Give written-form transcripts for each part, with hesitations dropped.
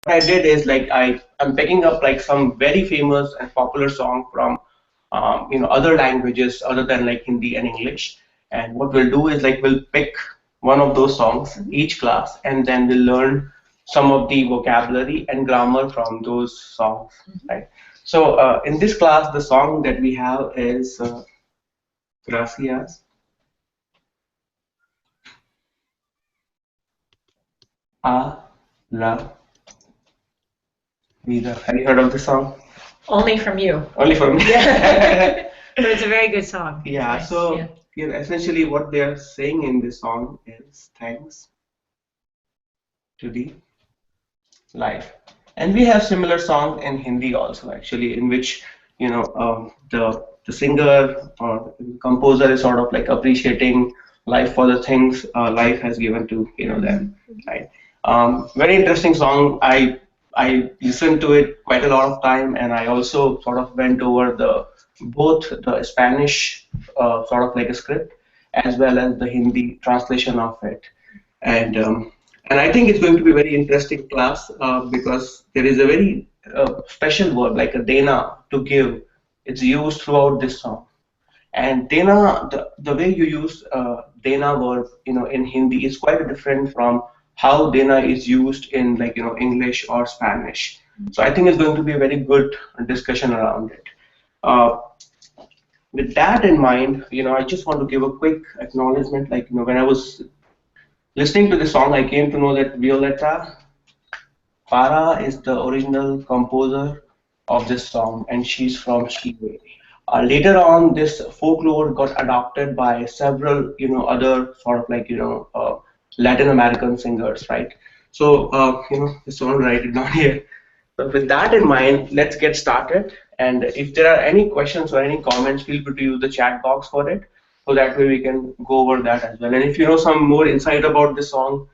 what I did is like I'm picking up like some very famous and popular song from other languages other than like Hindi and English. And what we'll do is like we'll pick one of those songs each class, and then we'll learn some of the vocabulary and grammar from those songs, right? So in this class, the song that we have is Gracias a la vida. Have you heard of this song? Only from you. Only for me. Yeah. But it's a very good song. Yeah, Nice. so Yeah. essentially what they're saying in this song is thanks to the life. And we have similar songs in Hindi also, actually, in which the singer or composer is sort of like appreciating life for the things life has given to them, right? Very interesting song. I listened to it quite a lot of time, and I also sort of went over the both the Spanish sort of like a script as well as the Hindi translation of it, and and I think it's going to be a very interesting class because there is a very special word like a Dena, to give. It's used throughout this song. And Dena, the way you use Dena verb, in Hindi is quite different from how Dena is used in like English or Spanish. So I think it's going to be a very good discussion around it. Uh, with that in mind, I just want to give a quick acknowledgement. Like when I was listening to the song, I came to know that Violeta Parra is the original composer of this song, and she's from Chile. Later on, this folklore got adopted by several, other sort of like, Latin American singers, right? So, just want to write it down here. So with that in mind, let's get started. And if there are any questions or any comments, feel free to use the chat box for it. So that way we can go over that as well. And if you know some more insight about this song,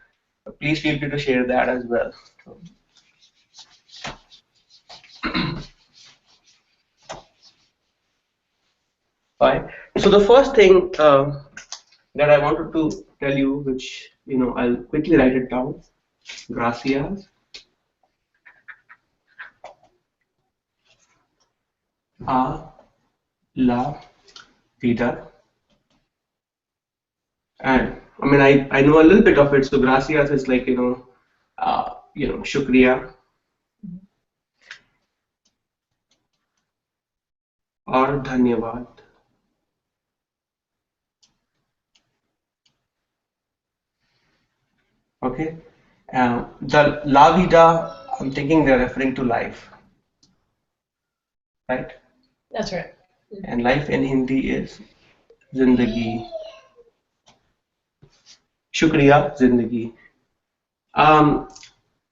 please feel free to share that as well. Fine. So the first thing that I wanted to tell you, which I'll quickly write it down. Gracias a la vida. And I mean, I know a little bit of it. So gracias is like shukriya or dhanyavad. Okay. The la vida, I'm thinking they're referring to life, right? That's right. And life in Hindi is zindagi. Shukriya, zindagi. Um,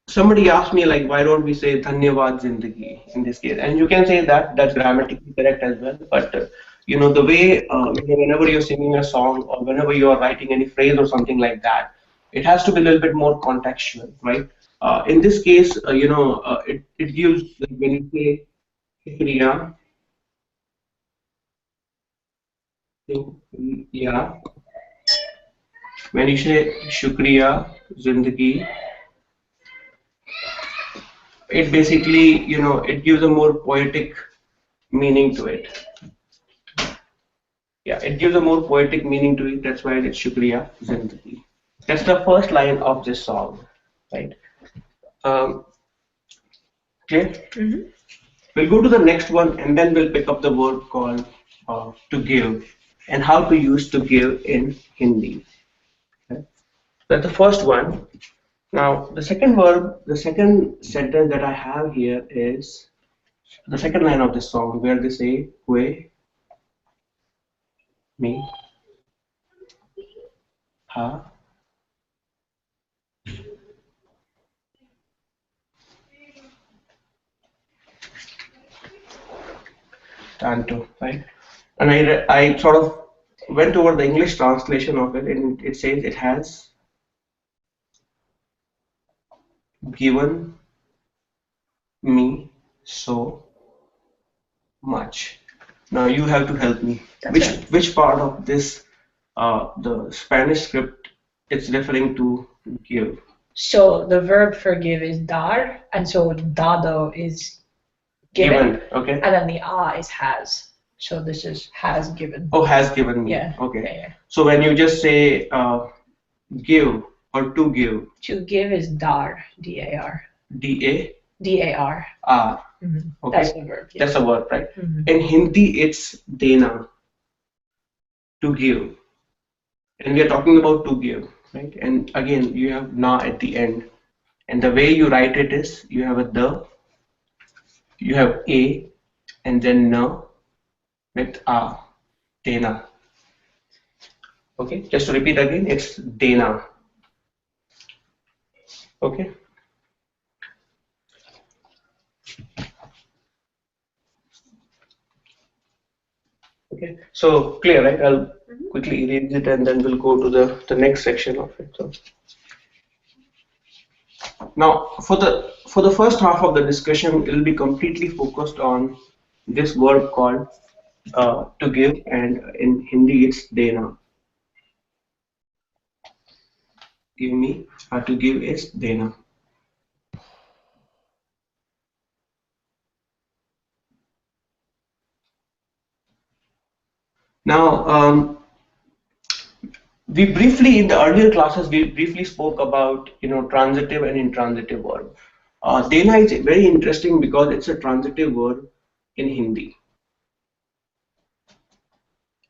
Somebody asked me like, why don't we say dhanyavad zindagi in this case? And you can say that that's grammatically correct as well. But the way whenever you're singing a song or whenever you are writing any phrase or something like that, it has to be a little bit more contextual, right? In this case, it gives like, when you say shukriya, yeah, when you say shukriya zindagi, it basically it gives a more poetic meaning to it. Yeah, it gives a more poetic meaning to it. That's why it's Shukriya Zindagi. That's the first line of this song, right? Um, okay. We'll go to the next one, and then we'll pick up the word called to give and how to use to give in Hindi. Okay? That's the first one. Now, the second verb, the second sentence that I have here is the second line of this song, where they say "Hue me ha." Tanto, right? And I sort of went over the English translation of it, and it says it has given me so much. Now you have to help me. That's Which right. which part of this the Spanish script it's referring to give? So the verb for give is dar, and so dado is given, Okay. and then the is has. So this is has given. Oh, has given me. Yeah. Okay. Yeah. So when you just say give or to give, To give is dar, D-A-R. D-A? D-A-R. R. Okay. That's the verb. Yeah. That's a verb, right? In Hindi, it's dena, to give. And we are talking about to give, right? And again, you have na at the end. And the way you write it is you have a the, you have a, and then na with a, dena. Okay, just to repeat again, it's dena. Okay. Okay, so clear, right? I'll quickly erase it and then we'll go to the next section of it. So now for the first half of the discussion, it'll be completely focused on this verb called to give, and in Hindi it's dena. Give me, to give is dena. Now, we briefly in the earlier classes we briefly spoke about transitive and intransitive verb. Dena is very interesting because it's a transitive verb in Hindi,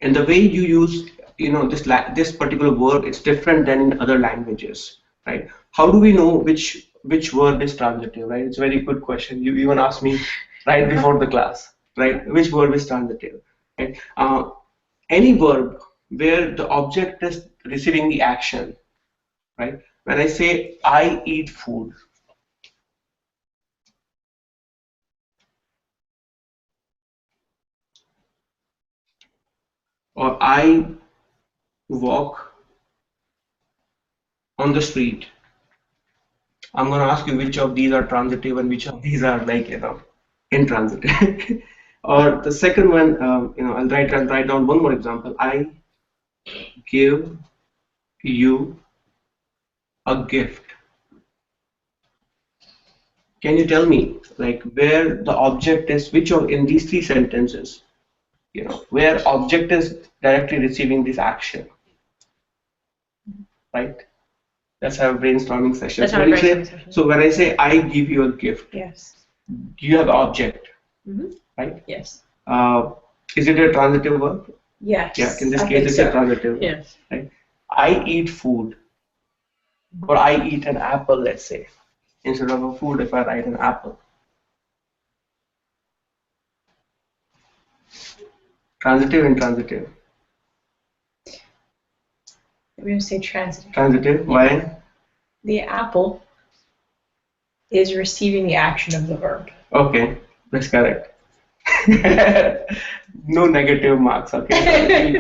and the way you use this particular verb, it's different than in other languages, right? How do we know which verb is transitive, right? It's a very good question. You even asked me right before the class, right? Which verb is transitive, right? Any verb where the object is receiving the action, right? When I say I eat food, or I walk on the street, I'm going to ask you which of these are transitive and which of these are like intransitive. Or the second one, I'll write down one more example. I give you a gift. Can you tell me like where the object is, which of in these three sentences, where object is directly receiving this action, right? Let's have a brainstorming session. Let's have a brainstorming session. So when I say I give you a gift, Yes. you have the object, right? Yes. Is it a transitive verb? Yes. Yeah, in this I case, think it's so. a transitive verb, Yes. right? I eat food, or I eat an apple, let's say. Instead of a food, if I write an apple. Transitive, intransitive. I'm going to say transitive. Transitive, why? The apple is receiving the action of the verb. Okay, that's correct. No negative marks, okay?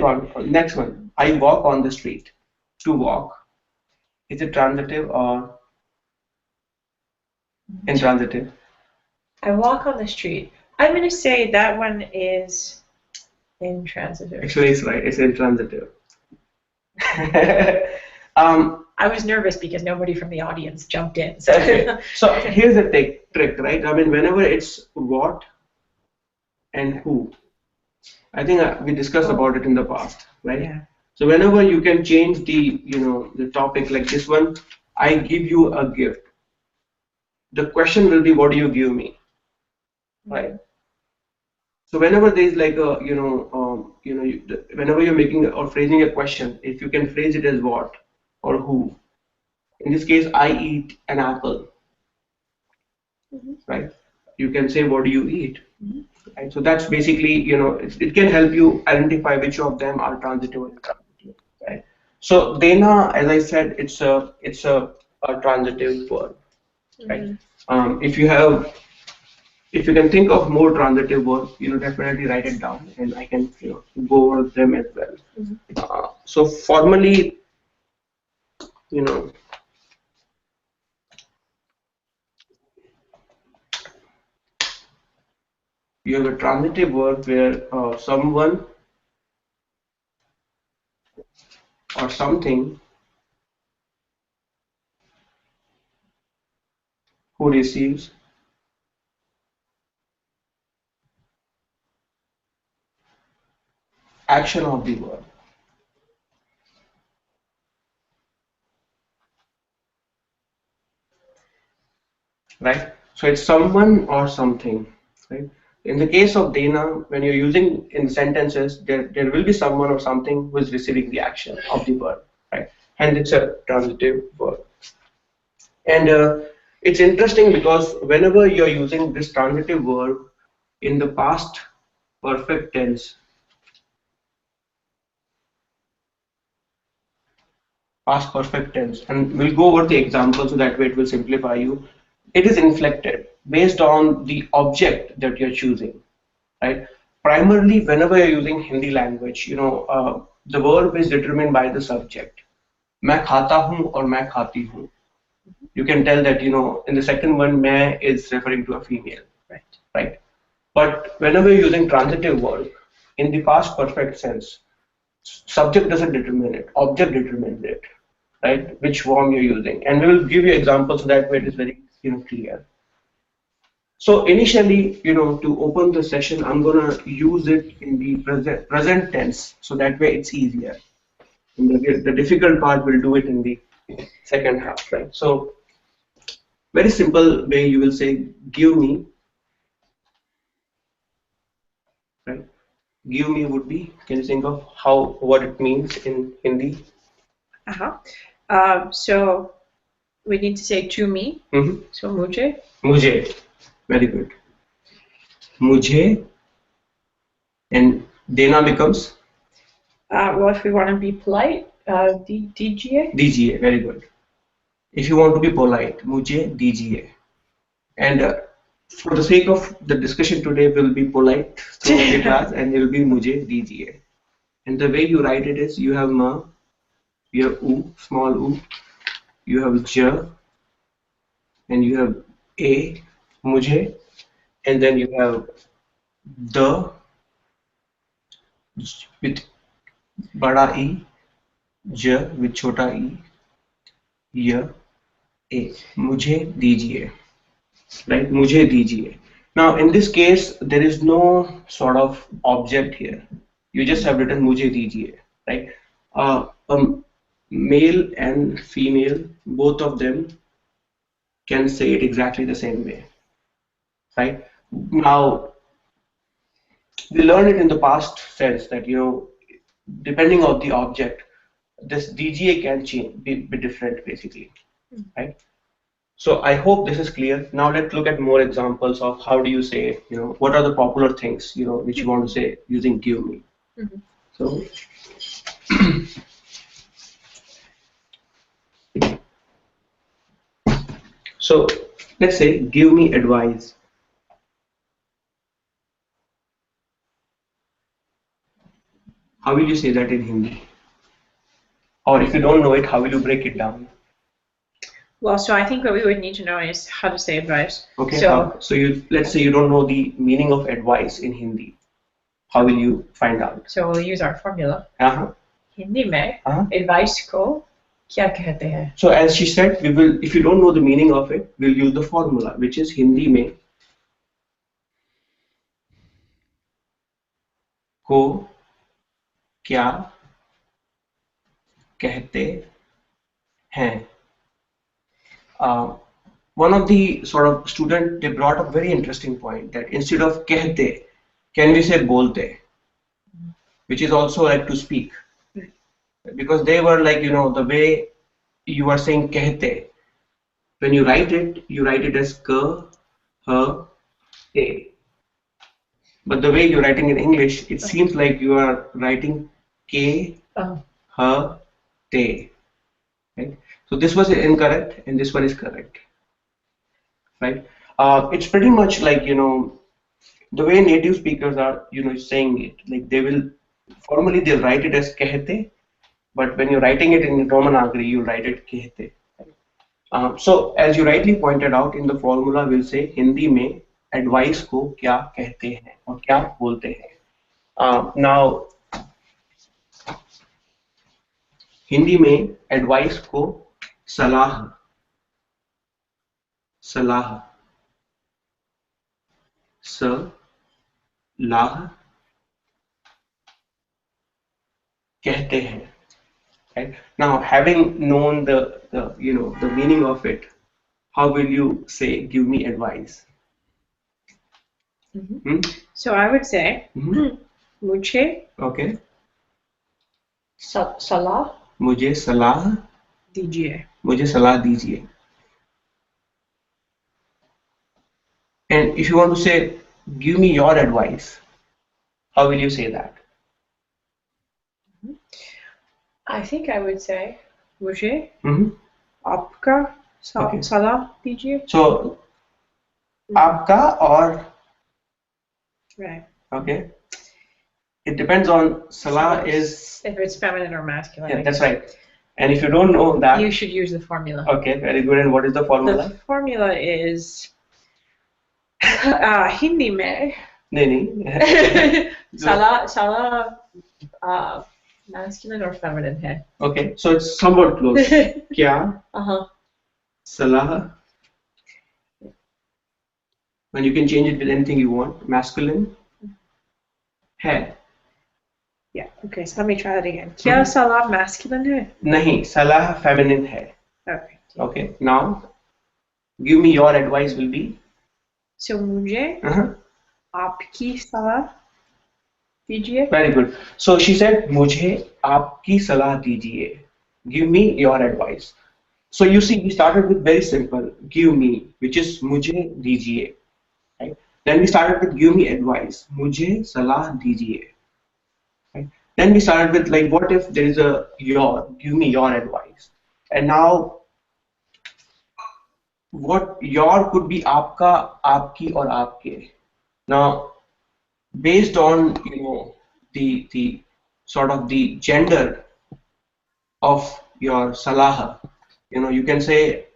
Next one. I walk on the street. To walk. Is it transitive or intransitive? I walk on the street. I'm going to say that one is intransitive. Actually, it's right. It's intransitive. I was nervous because nobody from the audience jumped in. So, okay. So here's the trick, right? I mean, whenever it's what and who, I think we discussed about it in the past, right? Yeah. So whenever you can change the topic like this one, I give you a gift. The question will be, what do you give me, right? So whenever there is like a whenever you're making or phrasing a question, if you can phrase it as what or who. In this case, I eat an apple, right? You can say, what do you eat? Right? So that's basically, it can help you identify which of them are transitive and intransitive, right? So Dena, as I said, it's a transitive verb, right? If you can think of more transitive verbs, definitely write it down, and I can go over them as well. So formally, you know, you have a transitive verb where someone or something who receives action of the verb, right? So it's someone or something, right? In the case of Dena, when you're using in sentences, there will be someone or something who is receiving the action of the verb, right? And it's a transitive verb. And it's interesting because whenever you're using this transitive verb in the perfect tense, past perfect tense, and we'll go over the example so that way it will simplify you. It is inflected based on the object that you're choosing, right? Primarily, whenever you're using Hindi language, the verb is determined by the subject. मैं खाता हूँ और मैं खाती हूँ. You can tell that in the second one, मैं is referring to a female, right? But whenever you're using transitive verb in the past perfect sense, subject doesn't determine it, object determines it, right? Which form you're using, and we will give you examples so that way it is very clear. So initially, to open the session, I'm gonna use it in the present tense, so that way it's easier. And the difficult part we'll do it in the second half, right? So very simple way you will say give me, right? Give me would be, can you think of what it means in Hindi? So we need to say to me. So mujhe. Mujhe. Very good. Mujhe. And Dena becomes? Well, if we want to be polite, dijiye. Dijiye. Very good. If you want to be polite, mujhe dijiye. And for the sake of the discussion today, we'll be polite throughout the class, and it will be mujhe dijiye. And the way you write it is, you have ma, you have u, small u, you have ja, and you have a, mujhe, and then you have the with bada e, ja with chota e, ya, a. Mujhe dijiye, right? Mujhe dijiye. Now, in this case, there is no sort of object here. You just have written mujhe dijiye, right? Male and female, both of them can say it exactly the same way, right? Now, we learned it in the past sense that depending on the object, this DGA can change, be different basically, right? So I hope this is clear. Now let's look at more examples of how do you say, what are the popular things, which you want to say using give me. So so let's say give me advice. How will you say that in Hindi? Or if you don't know it, how will you break it down? Well, so I think what we would need to know is how to say advice. Okay, so let's say you don't know the meaning of advice in Hindi. How will you find out? So we'll use our formula. Hindi में advice को क्या कहते हैं? So as she said, we will, if you don't know the meaning of it, we'll use the formula, which is Hindi में को क्या कहते हैं. One of the sort of student, they brought up very interesting point that instead of कहते, can we say बोलते, which is also like to speak, because they were like, the way you are saying कहते, when you write it as k, h, a. But the way you're writing in English, it seems like you are writing k, h, te. Right? So this was incorrect, and this one is correct. Right? It's pretty much like the way native speakers are saying it. Like formally they'll write it as कहते, but when you're writing it in Romanagri, you write it कहते. So as you rightly pointed out, in the formula we'll say Hindi में advice को क्या कहते हैं और क्या बोलते हैं. Now हिंदी में advice को सलाह सलाह, सलाह कहते हैं. Right? Now, having known the meaning of it, how will you say, give me advice? Hmm? So I would say, मुझे Okay. सलाह मुझे सलाह दीजिए. मुझे सलाह दीजिए. And if you want to say, give me your advice, how will you say that? I think I would say, मुझे Hmm. आपका Okay. सलाह दीजिए. So, आपका or, Right. okay. It depends on salah is, if it's feminine or masculine. yeah, that's right. And if you don't know that, You should use the formula. okay, very good. And what is the formula? The formula is Hindi में नहीं. सलाह masculine or feminine है. Okay, so it's somewhat close. क्या सलाह, and you can change it with anything you want. Masculine है. Yeah. Okay. So let me try that again. क्या सलाह masculine है? नहीं, सलाह feminine है. Okay. Okay. Now, give me your advice will be. So मुझे आपकी सलाह दीजिए. Very good. So she said, मुझे आपकी सलाह दीजिए. Give me your advice. So you see, we started with very simple, give me, which is मुझे दीजिए. Right? Then we started with give me advice, मुझे सलाह दीजिए. Right? Then we started with like, what if there is a your, give me your advice. And now, what your could be आपका, आपकी और आपके. Now, based on the sort of the gender of your salah, you can say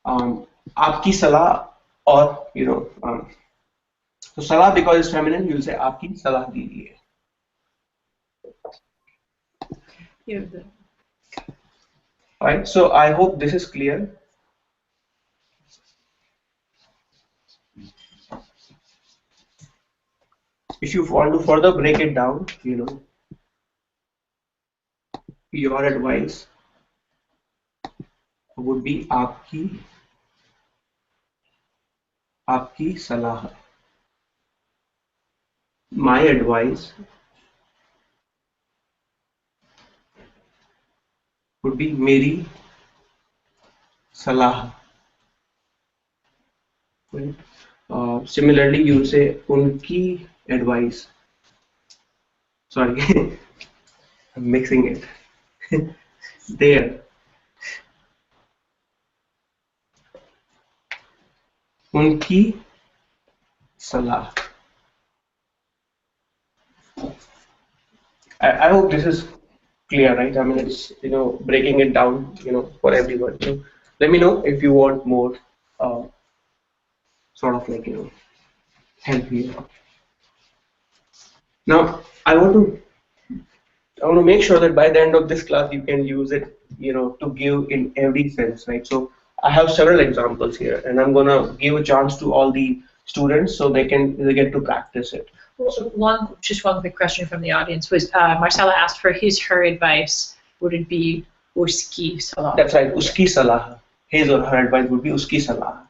आपकी सलाह or so salah because it's feminine, you'll say आपकी सलाह दीजिए. Right, so I hope this is clear. If you want to further break it down, your advice would be आपकी सलाह. My advice would be मेरी सलाह. Similarly, you say उनकी advice. Sorry, I'm mixing it. There. उनकी सलाह. I hope this is clear, right? I mean, it's breaking it down, for everyone. So let me know if you want more, sort of like help here. Now I want to make sure that by the end of this class you can use it, to give in every sense, right? So I have several examples here, and I'm gonna give a chance to all the students so they get to practice it. Just one quick question from the audience was Marcella asked for her advice. Would it be uski salah? That's right, uski salah. His or her advice would be uski salah.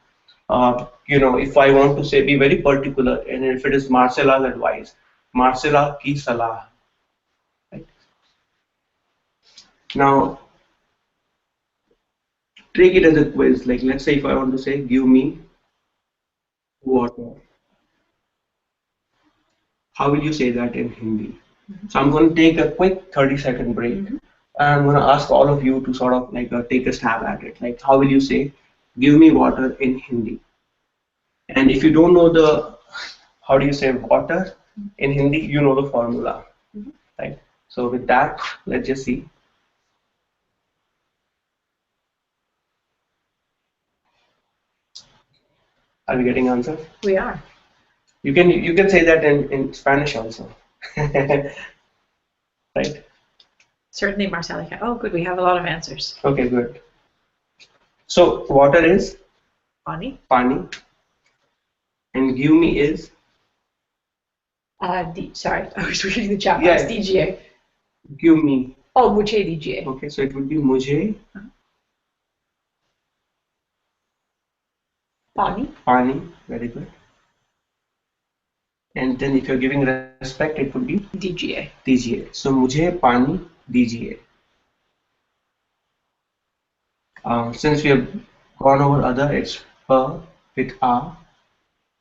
If I want to say be very particular, and if it is Marcella's advice, Marcella ki salah. Right? Now, take it as a quiz. Like, let's say if I want to say, give me water. How will you say that in Hindi? So I'm going to take a quick 30-second break. And I'm going to ask all of you to sort of like take a stab at it. Like, how will you say, give me water in Hindi? And if you don't know how do you say water in Hindi, you know the formula, right? So with that, let's just see. Are we getting answers? We are. You can say that in Spanish also. Right? Certainly, Marcella can. Oh, good. We have a lot of answers. Okay, good. So water is Pani. Pani. And give me is? Sorry, I was reading the chat Yeah. box. DGA. Give me. Oh, mujhe dijiye. Okay, so it would be mujhe. Pani. Pani. Very good. And then if you're giving respect, it would be? DGA. DGA. So mujhe pani dijiye. Since we have gone over other, it's pa with a,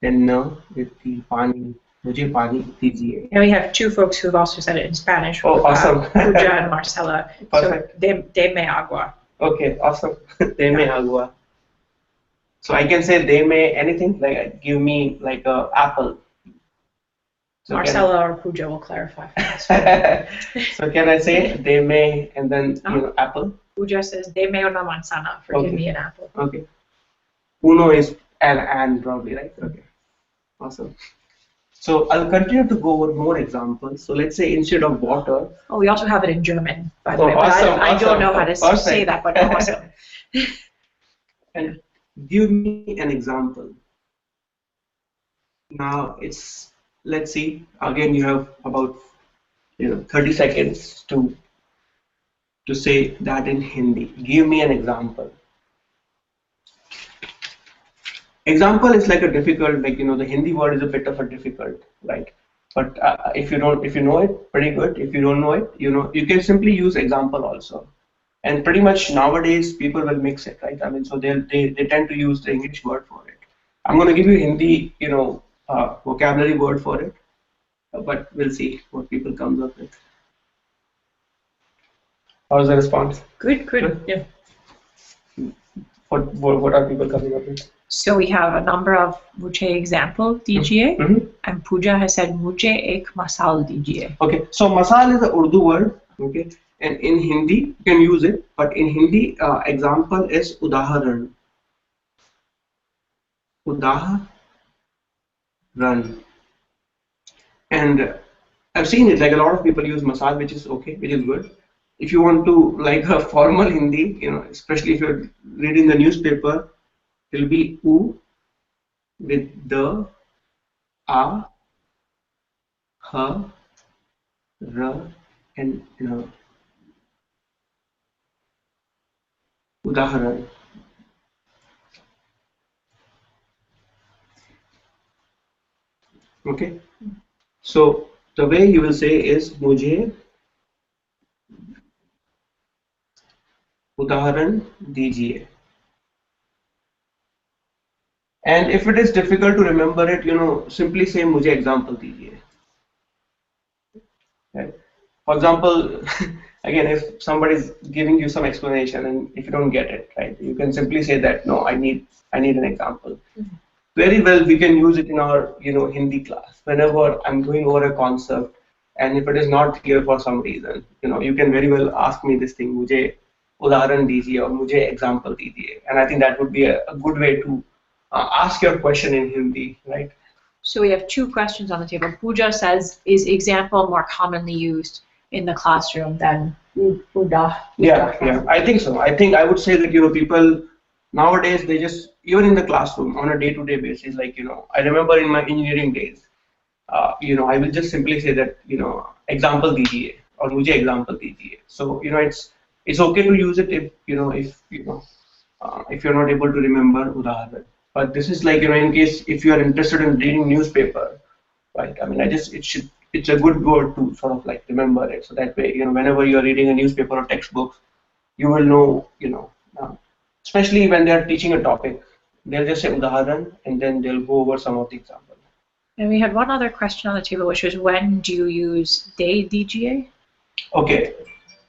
then na with the pani. Mujhe pani dijiye. And we have two folks who've also said it in Spanish. Oh, awesome. Pooja and Marcela. Perfect. So, deme agua. Okay, awesome. Deme agua. So I can say deme anything, like give me like a apple. So Marcela or Pooja will clarify for us. So can I say deme and then apple? Pooja says deme una manzana for give me an apple. Okay. Uno is and probably, right? Okay. Awesome. So I'll continue to go over more examples. So let's say instead of water. Oh, we also have it in German, by the way. Awesome, I don't know how to say that, but awesome. And give me an example. Now it's, let's see, again you have about 30 seconds to say that in Hindi. Give me an example. Example is like a difficult, like the Hindi word is a bit of a difficult, right? But if you know it, pretty good. If you don't know it, you can simply use example also. And pretty much nowadays people will mix it, right? I mean, so they tend to use the English word for it. I'm going to give you Hindi, vocabulary word for it, but we'll see what people comes up with. How's the response? Good. Yeah. What are people coming up with? So we have a number of mujhe example dijiye, and Pooja has said mujhe ek masal dijiye. Okay, so masal is an Urdu word, okay, and in Hindi you can use it, but in Hindi example is udaharan. Udaharan. And I've seen it, like a lot of people use masal, which is okay, which is good. If you want to like a formal Hindi, especially if you're reading the newspaper, it will be u with the, a, ha, ra, and udaharan. Okay, so the way you will say is mujhe udaharan dijiye. And if it is difficult to remember it, simply say mujhe example dijiye. Right? For example, again, if somebody is giving you some explanation and if you don't get it, right, you can simply say that no, I need an example. Very well, we can use it in our Hindi class. Whenever I'm going over a concept, and if it is not clear for some reason, you can very well ask me this thing, mujhe udaharan dijiye or mujhe example dijiye, and I think that would be a good way to ask your question in Hindi, right? So we have two questions on the table. Pooja says, is example more commonly used in the classroom than udah? Yeah, I think so. I would say that people nowadays, they just, even in the classroom on a day-to-day basis, like I remember in my engineering days, I will just simply say that example dijiye or mujhe example dijiye. So it's okay to use it if if you're not able to remember udaharan. But this is like in case if you are interested in reading newspaper, right? I mean, it's a good word to sort of like remember it. So that way, whenever you are reading a newspaper or textbooks, you will know, especially when they are teaching a topic, they'll just say udaharan and then they'll go over some of the examples. And we had one other question on the table, which was, when do you use de dijiye? Okay,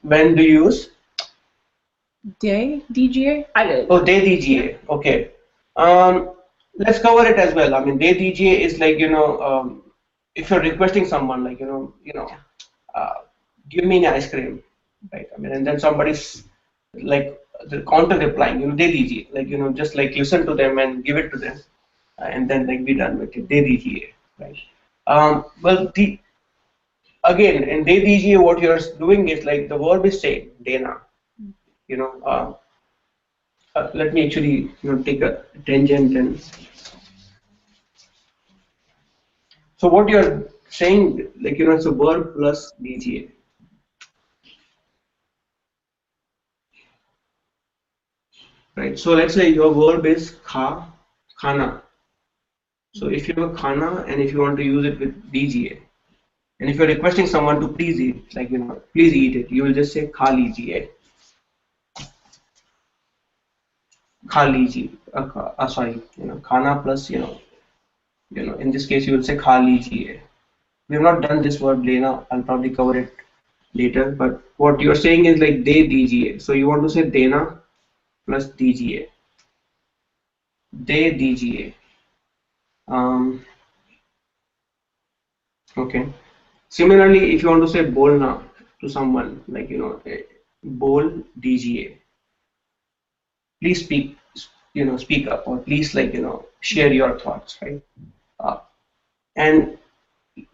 when do you use? De dijiye? Oh, de dijiye. Okay. Let's cover it as well. I mean, de dijiye is like if you're requesting someone, like give me an ice cream, right? I mean, and then somebody's like the counter replying, de dijiye, like just like listen to them and give it to them, and then like be done with it. De dijiye, right? Well, again in de dijiye, what you're doing is like the verb is same, Dena. let me actually take a tangent. And so what you're saying, like it's a verb plus DGA. Right. So let's say your verb is khana. So if you have a khana and if you want to use it with DGA, and if you're requesting someone to please eat, like please eat it, you will just say kha lijiye. Kha lijiye. Sorry, khana plus in this case you will say kha lijiye. We have not done this verb Dena. I'll probably cover it later. But what you're saying is like de dijiye. So you want to say Dena plus dijiye. De dijiye. Okay. Similarly, if you want to say bolna to someone, like bol dijiye. Please speak, speak up, or please share your thoughts, right? Uh, and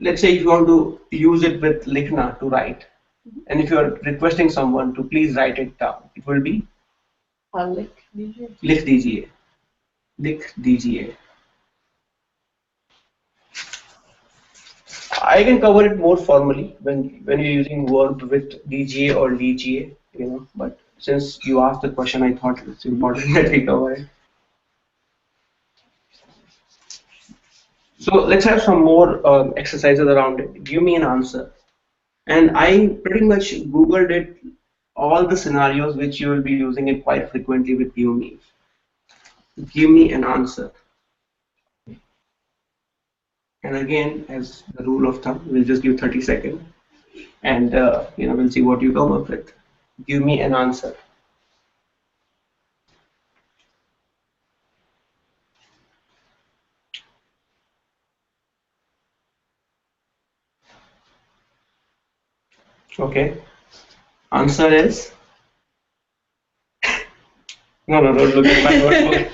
let's say if you want to use it with likhna to write, and if you are requesting someone to please write it down, it will be likh dijiye. Likh dijiye. I can cover it more formally when you're using verb with DGA or DGA, but since you asked the question, I thought it's important that we cover it. So let's have some more exercises around it. Give me an answer. And I pretty much Googled it, all the scenarios which you will be using it quite frequently with give me. Give me an answer. And again, as the rule of thumb, we'll just give 30 seconds and we'll see what you come up with. Give me an answer. Okay. Answer is no, don't look at my notebook.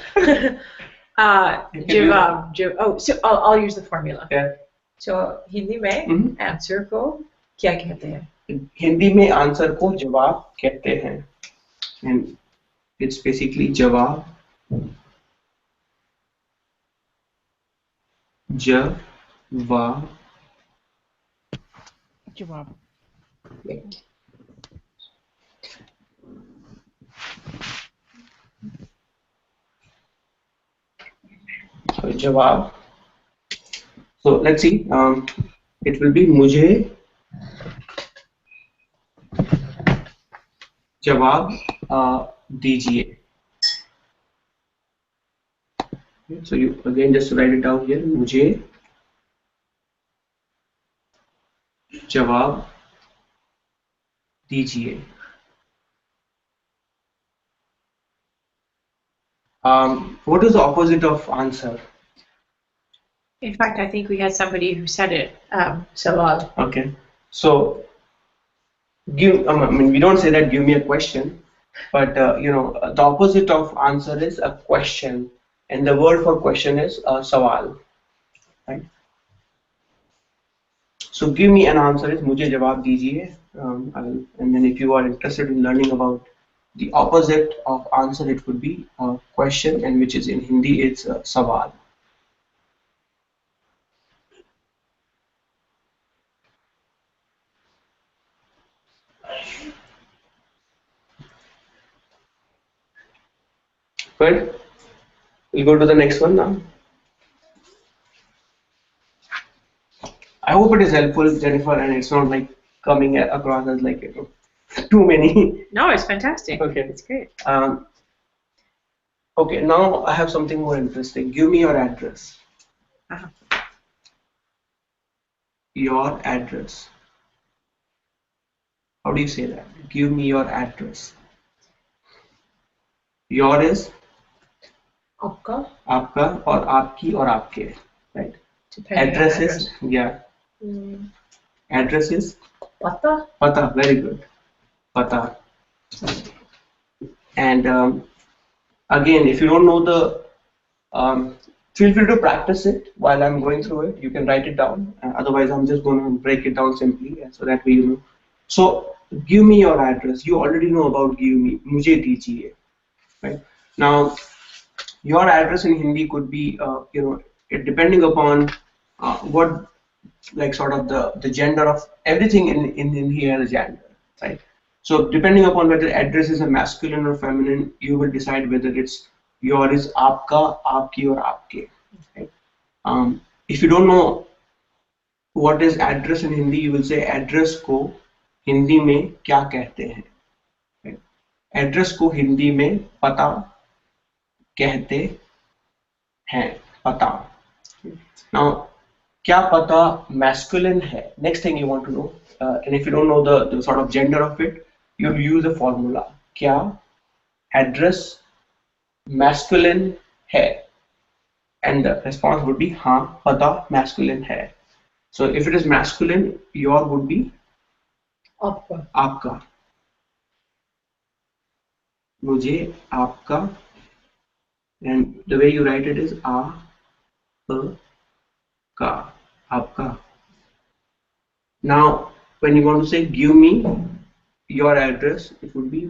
जवाब so I'll use the formula. Yeah. So Hindi में answer को क्या कहते हैं? हिंदी में answer को जवाब कहते हैं. And it's basically जवाब. जवाब. So जवाब. So let's see. It will be मुझे जवाब दीजिए. So you again just write it down here. मुझे जवाब दीजिए. What is the opposite of answer? In fact, I think we had somebody who said it. Sawal. Okay. So give. I mean, we don't say that. Give me a question, but the opposite of answer is a question, and the word for question is sawal. Right. So give me an answer is मुझे जवाब दीजिए. And then if you are interested in learning about the opposite of answer, it would be a question, and which is in Hindi it's sawal. Good. We'll go to the next one now. I hope it is helpful, Jennifer, and it's not like coming across as like too many. No, it's fantastic. Okay. It's great. Okay, now I have something more interesting. Give me your address. Your address. How do you say that? Give me your address. Your is आपका. आपका और आपकी और आपके, right? Address is Address is पता. Pata. Very good. Pata. And again, if you don't know the, feel free to practice it while I'm going through it. You can write it down. Otherwise, I'm just going to break it down simply so that we know. So, give me your address. You already know about give me. मुझे दीजिए. Right? Now, your address in Hindi could be, depending upon what, like sort of the gender of everything in Hindi has a gender, right? So depending upon whether address is a masculine or feminine, you will decide whether it's your is आपका, आपकी or आपके. Right? If you don't know what is address in Hindi, you will say address को हिंदी में क्या कहते हैं. Right? Address को हिंदी में पता कहते हैं. पता. Now, क्या पता masculine है? Next thing you want to know, and if you don't know the sort of gender of it, you'll use a formula. क्या address masculine है? And the response would be हाँ पता masculine है. So if it is masculine, your would be आपका. आपका. मुझे आपका, and the way you write it is का, आपका. Now, when you want to say give me your address, it would be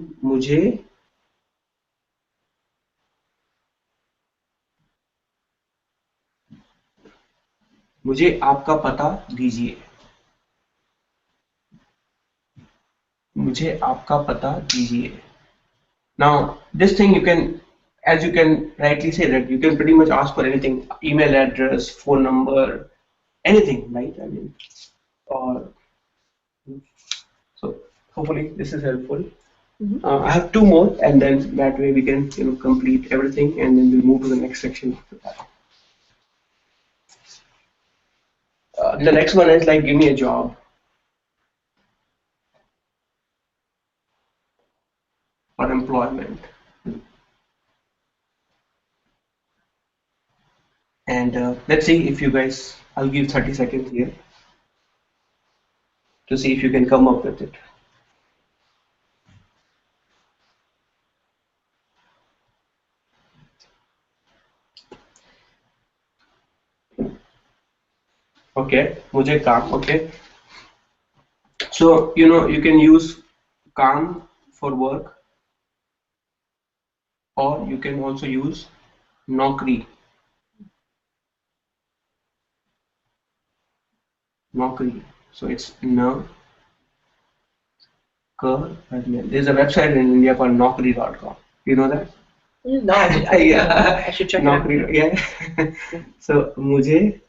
मुझे आपका पता दीजिए. मुझे आपका पता दीजिए. Now, this thing you can, as you can rightly say that you can pretty much ask for anything, email address, phone number, anything, right? I mean, or so hopefully this is helpful. I have two more, and then that way we can complete everything, and then we'll move to the next section after that. The next one is like give me a job or employment. And let's see if you guys, I'll give 30 seconds here to see if you can come up with it. Okay, मुझे काम. Okay, so you can use काम for work, or you can also use नौकरी. Naukri. So it's na ka. There's a website in India called Naukri.com. You know that? No, Yeah. I should check it out. Naukri. Yeah. So मुझे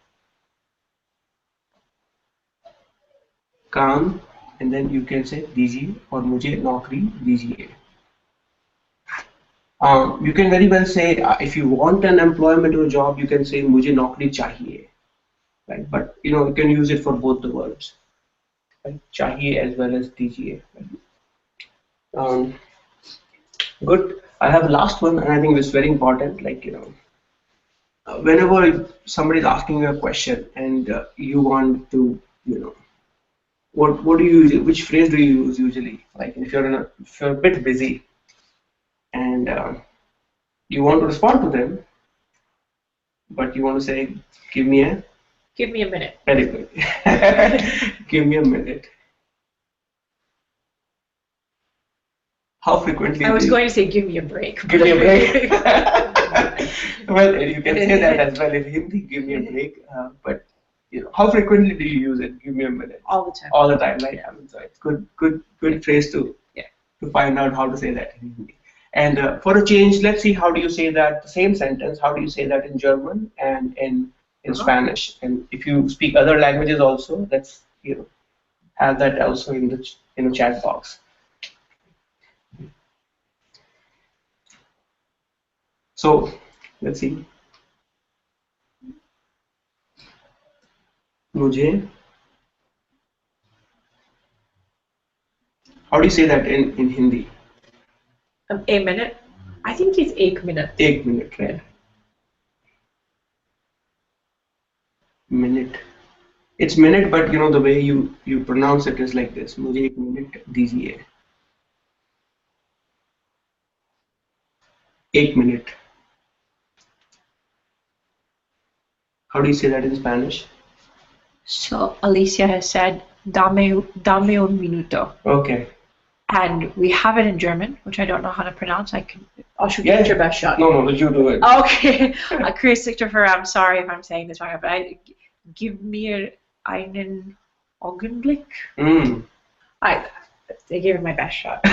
काम, and then you can say दीजिए or मुझे नौकरी दीजिए. You can very well say if you want an employment or job, you can say मुझे नौकरी चाहिए. Right? But you can use it for both the verbs. Right? चाहिए as well as दीजिए. Good. I have last one, and I think it's very important. Like whenever somebody is asking you a question and you want to, what do you use? Which phrase do you use usually? Like if you're a bit busy and you want to respond to them, but you want to say, give me a minute. very good. Give me a minute. How frequently? I was going to say give me a break. Give me a break. Well, you can say that as well in Hindi. Give me a break. But how frequently do you use it? Give me a minute. All the time. All the time, right? I mean, so it's good phrase to find out how to say that in Hindi. And for a change, let's see how do you say that the same sentence. How do you say that in German and in Spanish? And if you speak other languages also, let's have that also in the chat box. So let's see. मुझे. How do you say that in Hindi? A minute. I think it's एक minute. एक minute, right? Minute. It's minute, but the way you pronounce it is like this. मुझे एक minute दीजिए. एक minute. How do you say that in Spanish? So Alicia has said, dame un minuto. Okay. And we have it in German, which I don't know how to pronounce. Ashu, Yeah. give it your best shot. No, you do it. Okay. Christopher, I'm sorry if I'm saying this wrong, but give me einen Augenblick. I gave it my best shot.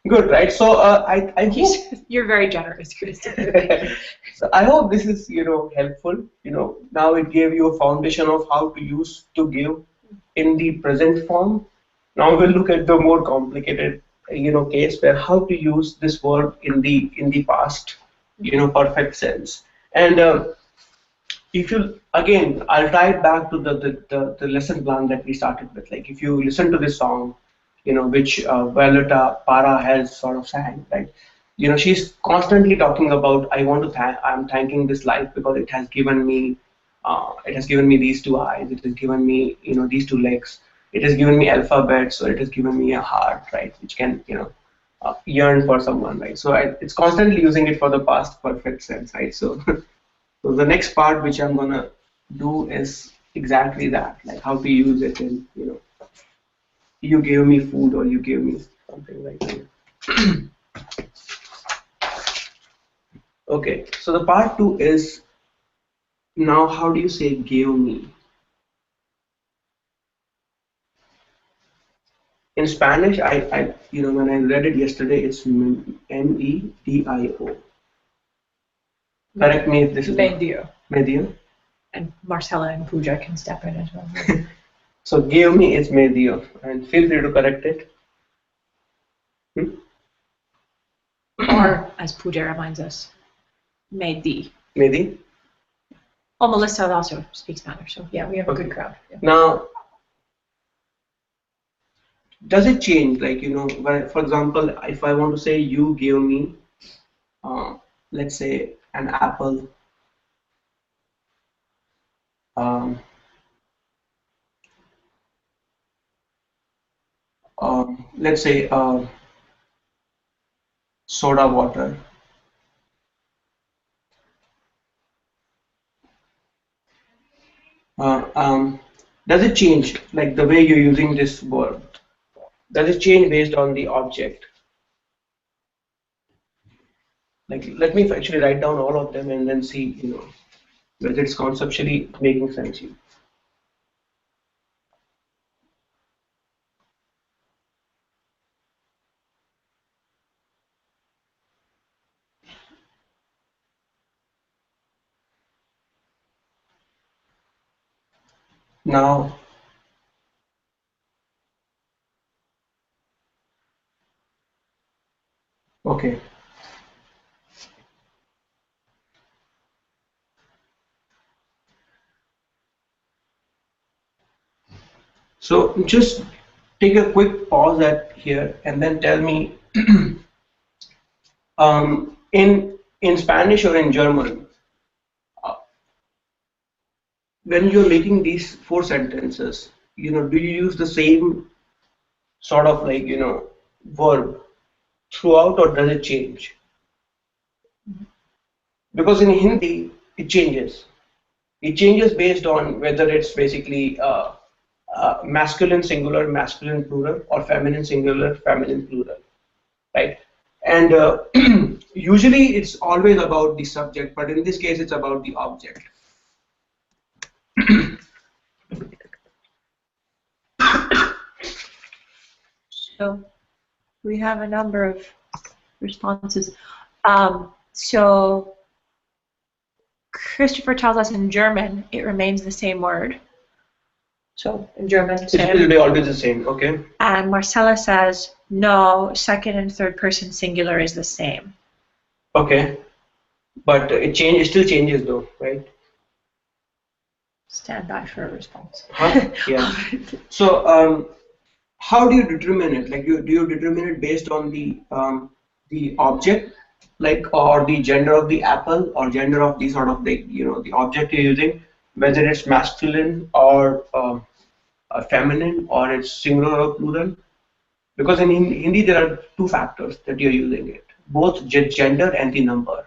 Good, right? So I hope you're very generous, Christopher. so I hope this is helpful. Now it gave you a foundation of how to use to give in the present form. Now we'll look at the more complicated case where how to use this verb in the past perfect sense. And if you again, I'll tie it back to the lesson plan that we started with. Like if you listen to this song, which Violeta Parra has sort of sang, right? She's constantly talking about I'm thanking this life because it has given me these two eyes, it has given me these two legs, it has given me alphabets, or it has given me a heart, right, which can yearn for someone, right? So it's constantly using it for the past perfect sense, right? So so the next part which I'm gonna do is exactly that, like how to use it in you gave me food or you gave me something like that. Okay, so the part 2 is now how do you say gave me? In Spanish, I when I read it yesterday, it's medio. Correct me if this is medio. Medio. And Marcella and Pooja can step in as well. So gave me is medio, and feel free to correct it. Or as Pooja reminds us, Medi. Medi. Oh, Melissa also speaks Spanish, so yeah, we have a good crowd. Yeah. Now, does it change? Like for example, if I want to say you gave me, let's say an apple. Let's say soda water. Does it change, like the way you're using this word? Does it change based on the object? Like, let me actually write down all of them and then see, whether it's conceptually making sense. Now, okay. So just take a quick pause at here and then tell me, in Spanish or in German, uh, when you're making these 4 sentences, do you use the same sort of like verb throughout, or does it change? Because in Hindi it changes. It changes based on whether it's basically masculine singular, masculine plural, or feminine singular, feminine plural, right? And usually it's always about the subject, but in this case it's about the object. So we have a number of responses. So Christopher tells us in German it remains the same word. So in German, it will be always the same, okay? And Marcella says no, second and third person singular is the same. Okay, but it still changes though, right? Stand by for a response. Huh? Yeah. So how do you determine it? Like, do you determine it based on the object, like, or the gender of the apple, or gender of the sort of the object you're using, whether it's masculine or feminine, or it's singular or plural? Because in Hindi there are 2 factors that you're using it, both gender and the number.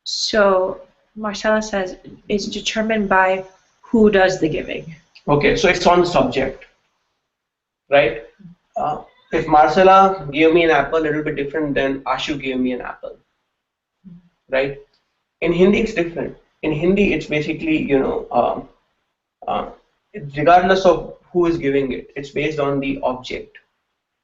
So Marcella says it's determined by who does the giving. Okay, so it's on the subject, right? If Marcella gave me an apple, it will be different than Ashu gave me an apple, right? In Hindi, it's different. In Hindi, it's basically, uh, regardless of who is giving it, it's based on the object.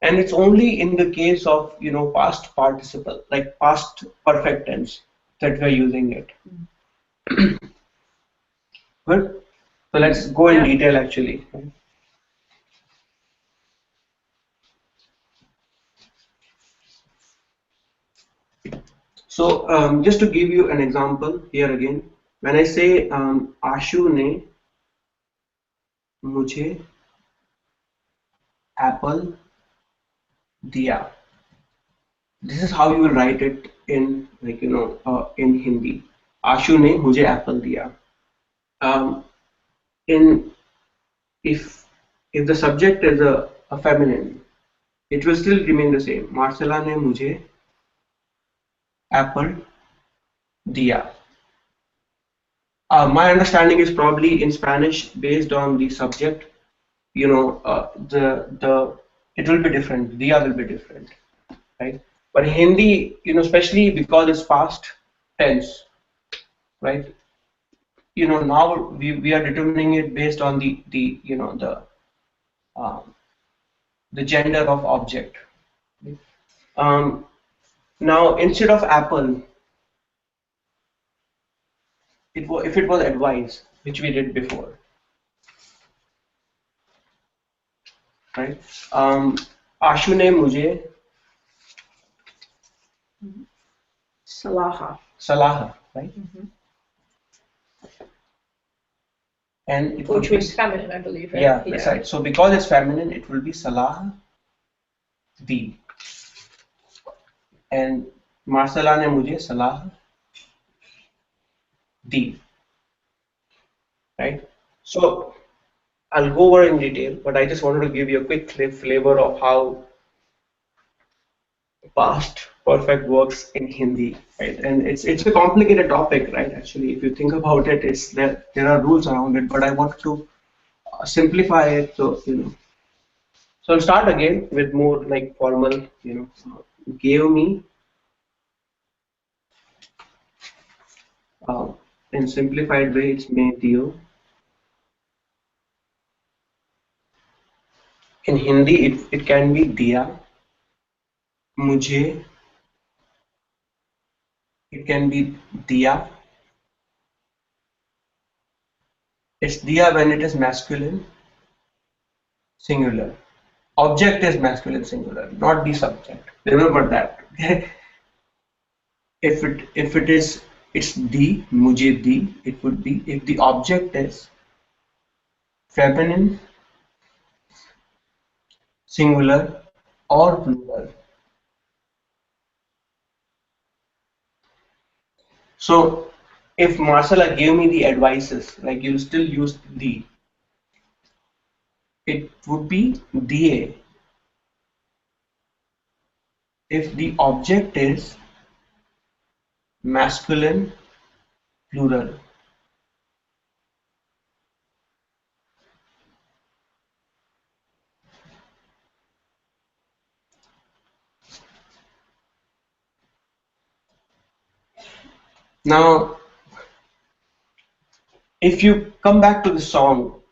And it's only in the case of, past participle, like past perfect tense, that we're using it. Good. So let's go in detail actually. So just to give you an example here again, when I say Ashu ne mujhe apple diya, this is how you will write it in in Hindi. Ashu ne mujhe apple diya. In if the subject is a feminine, it will still remain the same. Marcela ne mujhe apple diya. My understanding is probably in Spanish, based on the subject, the it will be different. Diya will be different, right? But Hindi, especially because it's past tense, right? Now we are determining it based on um, the gender of object. Um, Now instead of apple, if it was advice, which we did before, right? आशु ने मुझे सलाह, right? And it which was feminine, I believe. Right? Yeah, that's right. So because it's feminine, it will be salah di. And Marcela ने मुझे सलाह दी, right? So I'll go over in detail, but I just wanted to give you a quick flavor of how past perfect works in Hindi, right? And it's a complicated topic, right? Actually, if you think about it, it's there are rules around it, but I want to simplify it, so So I'll start again with more like formal, gave me, in simplified way, it's me diyo. In Hindi, it can be diya, mujhe, it can be diya. It's diya when it is masculine, singular. Object is masculine singular, not the subject. Remember that. Okay? If it is it's di, mujhe di, it would be if the object is feminine, singular, or plural. So if Marcella gave me the advices, like you'll still use the, it would be da if the object is masculine, plural. Now, if you come back to the song,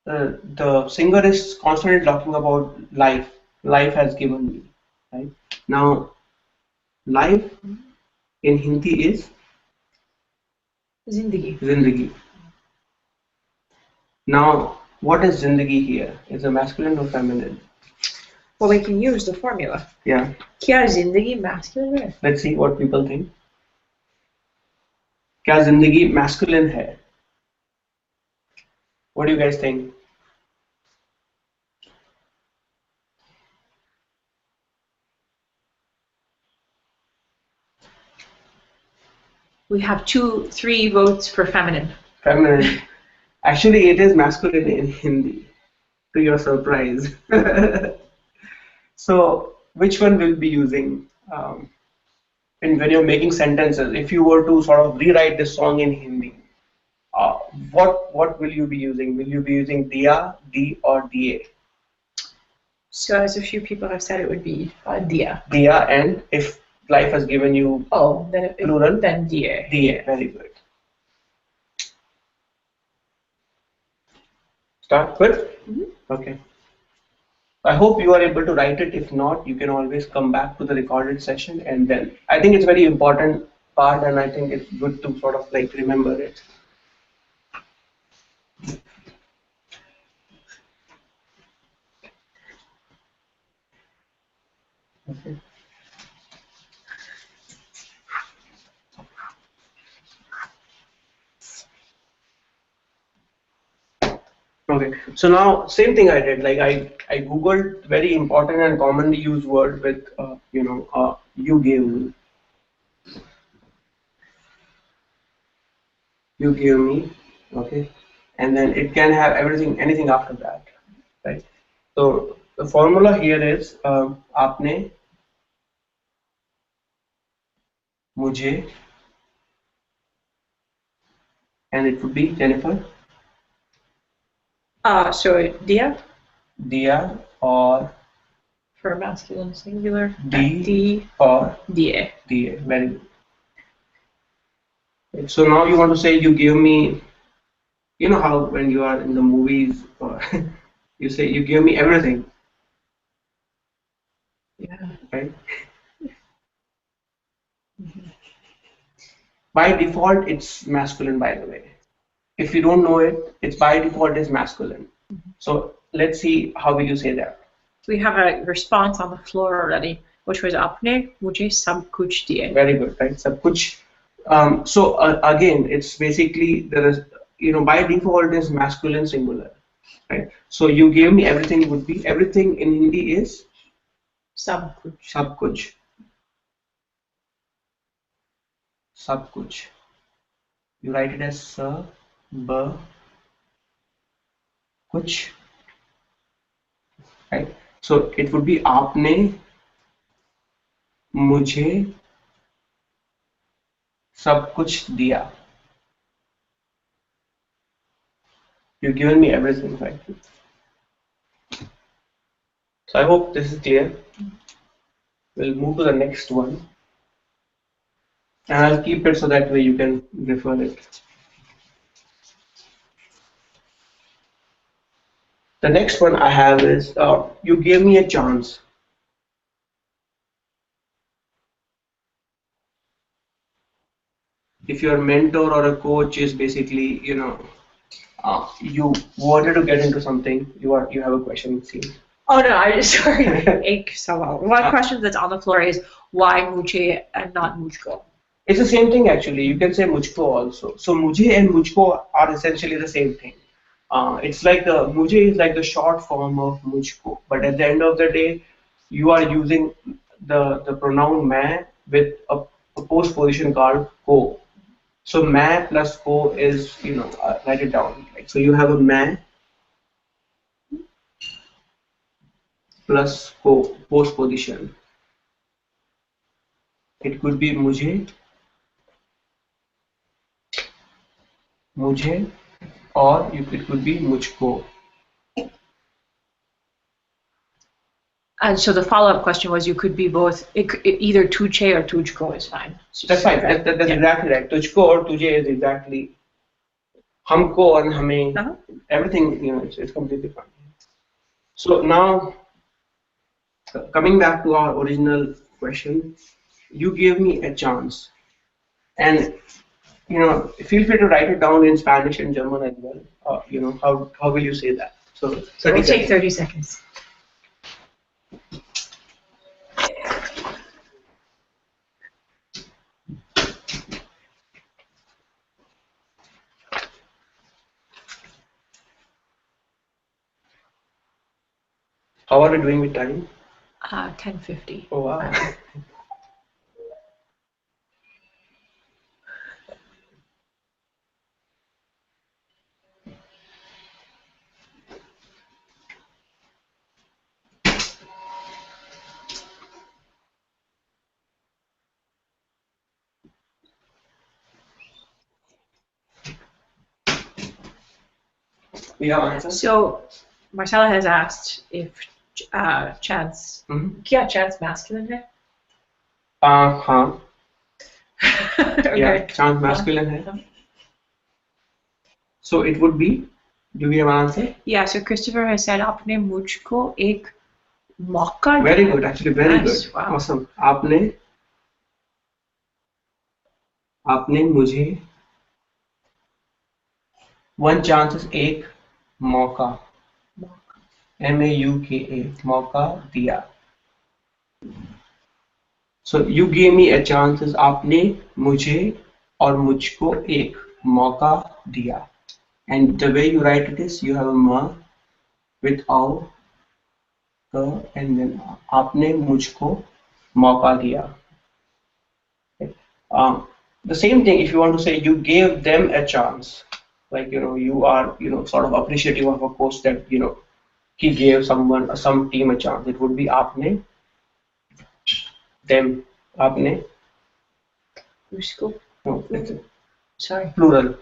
the singer is constantly talking about life. Life has given me, right? Now, life in Hindi is Zindagi. Zindagi. Now, what is Zindagi here? Is it masculine or feminine? Well, we can use the formula. Yeah. क्या जिंदगी masculine है? Let's see what people think. क्या जिंदगी masculine है? What do you guys think? We have 3 votes for feminine. Feminine. Actually, it is masculine in Hindi, to your surprise. So, which one will be using when you're making sentences? If you were to sort of rewrite this song in Hindi, what will you be using? Will you be using diya, di, or da? So as a few people have said, it would be dia. Dia, and if life has given you then plural, then die. Die. Very good. Start with? Okay. I hope you are able to write it. If not, you can always come back to the recorded session, and then I think it's a very important part, and I think it's good to sort of like remember it. Okay. Okay, so now same thing I did. Like I googled very important and commonly used word with you gave me, you gave me, okay, and then it can have everything anything after that, right? So the formula here is आपने मुझे, and it would be Jennifer. So dia. Dia or For masculine singular. D or die. Die. Very good. So now you want to say you give me, you know how when you are in the movies or you say you give me everything, Yeah. right? By default, it's masculine, by the way. If you don't know it, it's by default is masculine. So let's see how will you say that. We have a response on the floor already, which was apne mujhe sab kuch diye. Very good, right? Sab kuch. So again, it's basically there is, by default is masculine singular, right? So you gave me everything would be everything in Hindi is Sab kuch. sab kuch. Sab kuch. You write it as sab kuch, right? So it would be आपने मुझे सब कुछ दिया. You've given me everything, right? So I hope this is clear. We'll move to the next one. And I'll keep it so that way you can refer it. The next one I have is you gave me a chance. If your mentor or a coach is basically, you wanted to get into something, you have a question. See. Oh no, I just sorry. One question that's on the floor is why mujhe and not mujhko? It's the same thing actually. You can say mujhko also. So mujhe and mujhko are essentially the same thing. It's like the mujhe is like the short form of mujhko, but at the end of the day, you are using the pronoun main with a postposition called ko. So main plus ko is write it down. Like, so you have a main plus ko postposition. It could be mujhe, or it could be mujhko. And so the follow-up question was, you could be both. Either tujhe or tujhko is fine. That's fine. That's exactly right. Tujhko or tujhe is exactly हमको और हमें. Everything, it's completely fine. So now, coming back to our original question, you gave me a chance, and feel free to write it down in Spanish and German as well. How will you say that? So We'll take 30 seconds. How are we doing with time? 10:50. Oh wow. We have answers? So Marcella has asked if chance. Mhm. क्या chance masculine है? हाँ, Okay. yeah, chance masculine है. So it would be, do we have an answer? Yeah, so Christopher has said आपने मुझको एक मौका Very दिया. good, actually, very Nice, good. wow. Awesome. आपने मुझे one chance is एक मौका, MAUKA, मौका दिया. So you gave me a chance is आपने मुझे और मुझको एक मौका दिया. And the way you write it is you have a ma with our and then आपने मुझको मौका दिया. The same thing if you want to say you gave them a chance, like you are sort of appreciative of a coach that he gave some team a chance. It would be आपने them आपने उसको no, it's sorry plural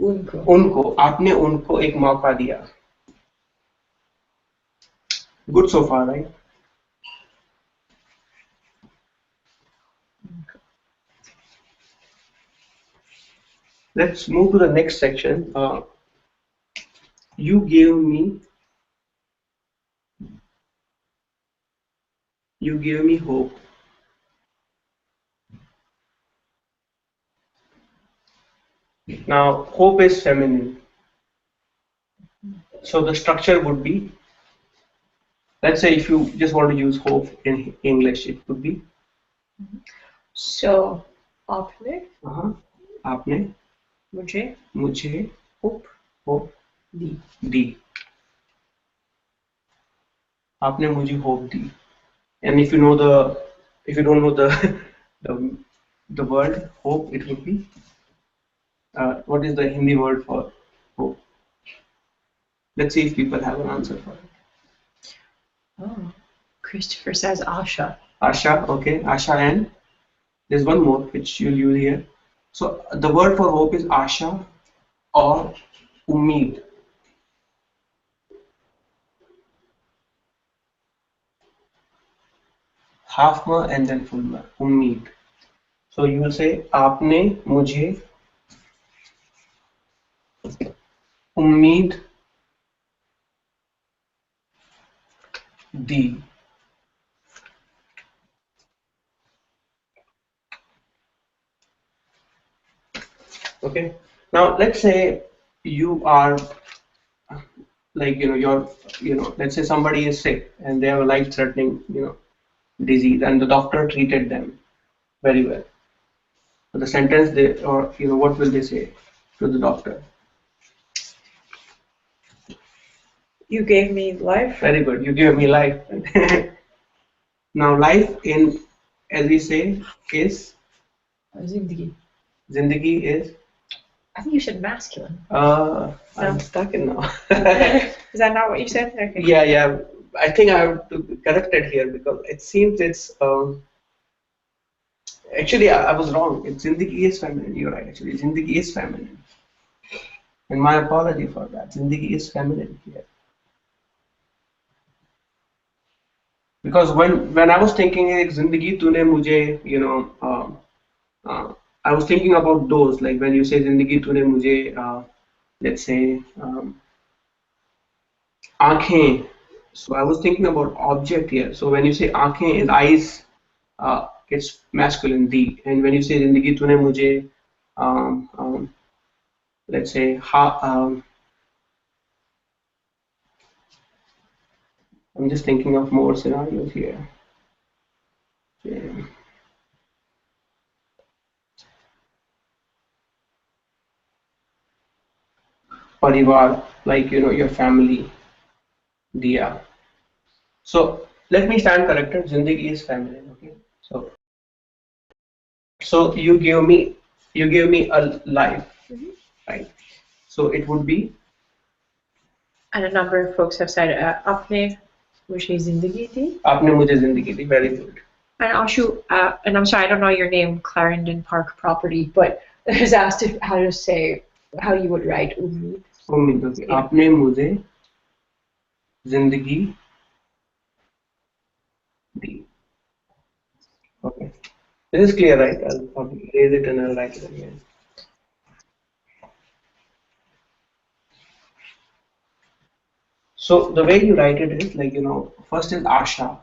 उनको उनको आपने उनको एक मौका दिया. Good so far, right? Let's move to the next section. You gave me hope. Now hope is feminine, so the structure would be, let's say if you just want to use hope in English, it would be so आपने आपने मुझे hope दी. आपने मुझे hope the. And if you don't know the word hope, it would be what is the Hindi word for hope? Let's see if people have an answer for it. Oh, Christopher says Asha. Asha, okay, Asha, and there's one more which you'll use here. So the word for hope is Asha or Ummeed. Half ma and then full ma, Ummeed. So you will say आपने मुझे उम्मीद दी. Okay. Now let's say you are like let's say somebody is sick and they have a life-threatening disease and the doctor treated them very well. So the sentence they or what will they say to the doctor? You gave me life. Very good. You gave me life. Now life in, as we say, is Zindagi. Zindagi is. I think you said masculine. I'm stuck in now. Is that not what you said? Okay. Yeah. I think I have to correct it here because it seems it's actually I was wrong. It's Zindagi is feminine. You're right. Actually, Zindagi is feminine. And my apology for that. Zindagi is feminine here. Because when I was thinking Zindagi तूने मुझे I was thinking about those, like when you say Zindagi तूने मुझे let's say आँखें. So I was thinking about object here. So when you say आँखें and eyes, it's masculine the. And when you say Zindagi तूने मुझे let's say I'm just thinking of more scenarios here. Yeah. Parivar, like your family, diya. So let me stand corrected. Zindagi is feminine. Okay. So you gave me a life, right? So it would be. And a number of folks have said आपने मुझे जिंदगी दी. आपने मुझे जिंदगी दी. Very good. And Ashu, and I'm sorry, I don't know your name, Clarendon Park Property, but it was asked how you would write उम्मीद. उम्मीद. Okay. आपने मुझे जिंदगी D. Okay. This is clear, right? I'll erase it and I'll write it again. So the way you write it is like, first is Asha.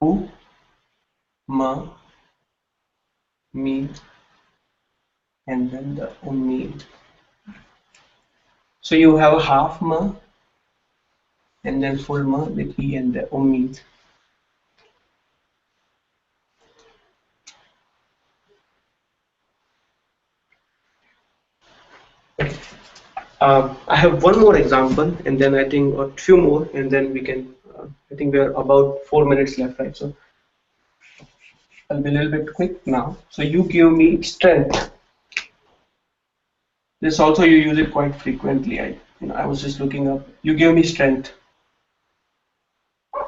U, Ma, Me, and then the Ummeed. So you have a half Ma and then full Ma with E and the Ummeed. Okay. I have one more example and then I think a few more and then we can, I think we're about 4 minutes left, right? So I'll be a little bit quick now. So you give me strength. This also you use it quite frequently. I was just looking up. You give me strength.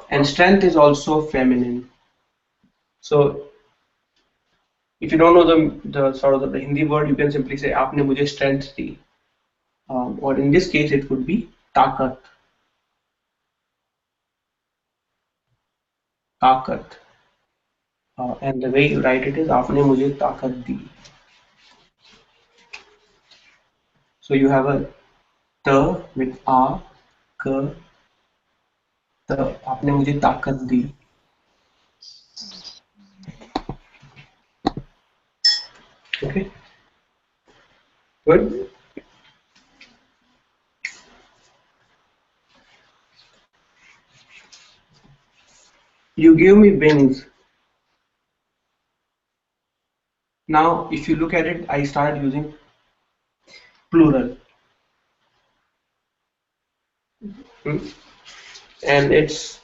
And strength is also feminine. So if you don't know the sort of the Hindi word, you can simply say आपने मुझे strength the. Or in this case, it would be ताकत. ताकत. And the way you write it is आपने मुझे ताकत दी. So you have a the with a, k, the आपने मुझे ताकत दी. Okay. Good. You give me wings. Now, if you look at it, I started using plural. Hmm? And it's,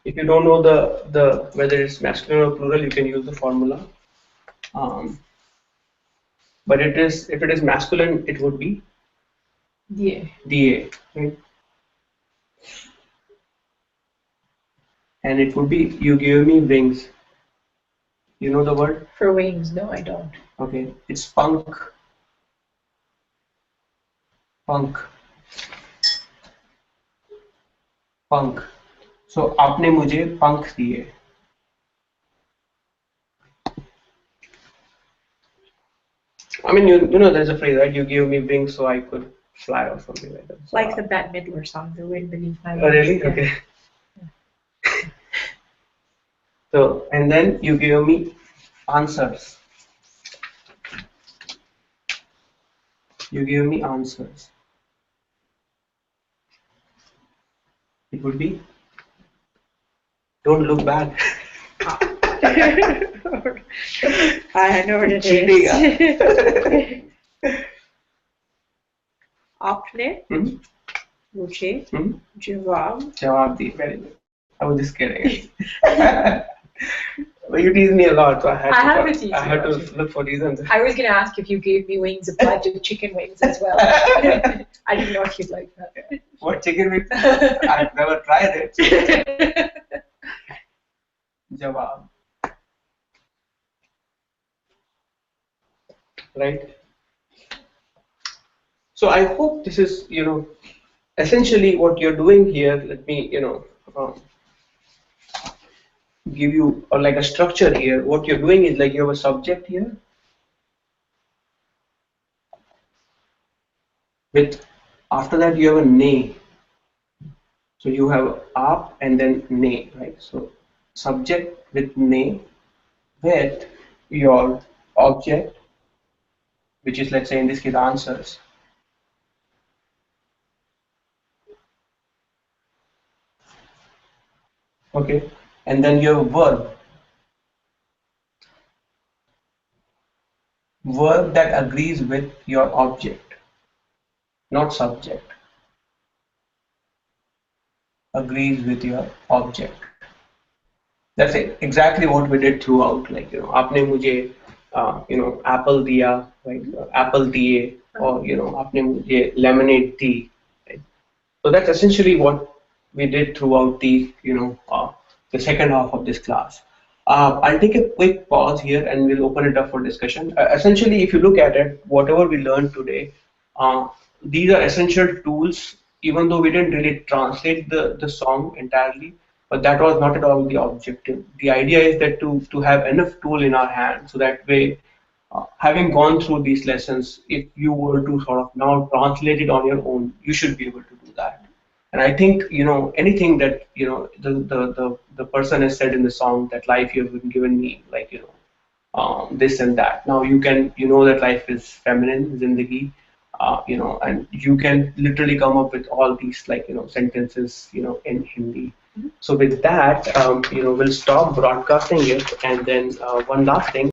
if you don't know the whether it's masculine or plural, you can use the formula. But if it is masculine, it would be DA, right? And it would be you give me wings. You know the word? For wings, no, I don't. Okay, it's punk. Punk. Punk. So आपने मुझे पंख दिए. I mean, you know, there's a phrase, right? You give me wings so I could fly or something like that. So, Like the Bette Midler song, The Wind Beneath My Wings. oh, really? Yeah. Okay. So, and then you give me answers. You give me answers. It would be, don't look back. I know what it Cheating. is. आपने मुझे जवाब दी. Very good. I was just kidding. Well, you tease me a lot, so I had to look for reasons. I was going to ask if you gave me wings applied to chicken wings as well. I didn't know if you'd like that. What chicken wings? I've never tried it. Jawab. Right? So I hope this is, essentially what you're doing here. Let me, give you like a structure here. What you're doing is like you have a subject here with, after that you have a ne. So you have up and then ne, right? So subject with ne with your object, which is, let's say in this case, answers. Okay, and then you have a verb that agrees with your object, not subject. Agrees with your object. That's it. Exactly what we did throughout. Like, आपने मुझे apple दिया, right? Apple दिए, or आपने मुझे lemonade the, right? So that's essentially what we did throughout the second half of this class. I'll take a quick pause here and we'll open it up for discussion. Essentially, if you look at it, whatever we learned today, uh, these are essential tools, even though we didn't really translate the song entirely, but that was not at all the objective. The idea is that to have enough tool in our hand so that way, having gone through these lessons, if you were to sort of now translate it on your own, you should be able to do that. And I think, anything that, the person has said in the song that life you have been given me, like, this and that. Now you can, that life is feminine, zindagi, and you can literally come up with all these, like, sentences, in Hindi. So with that, we'll stop broadcasting it. And then one last thing.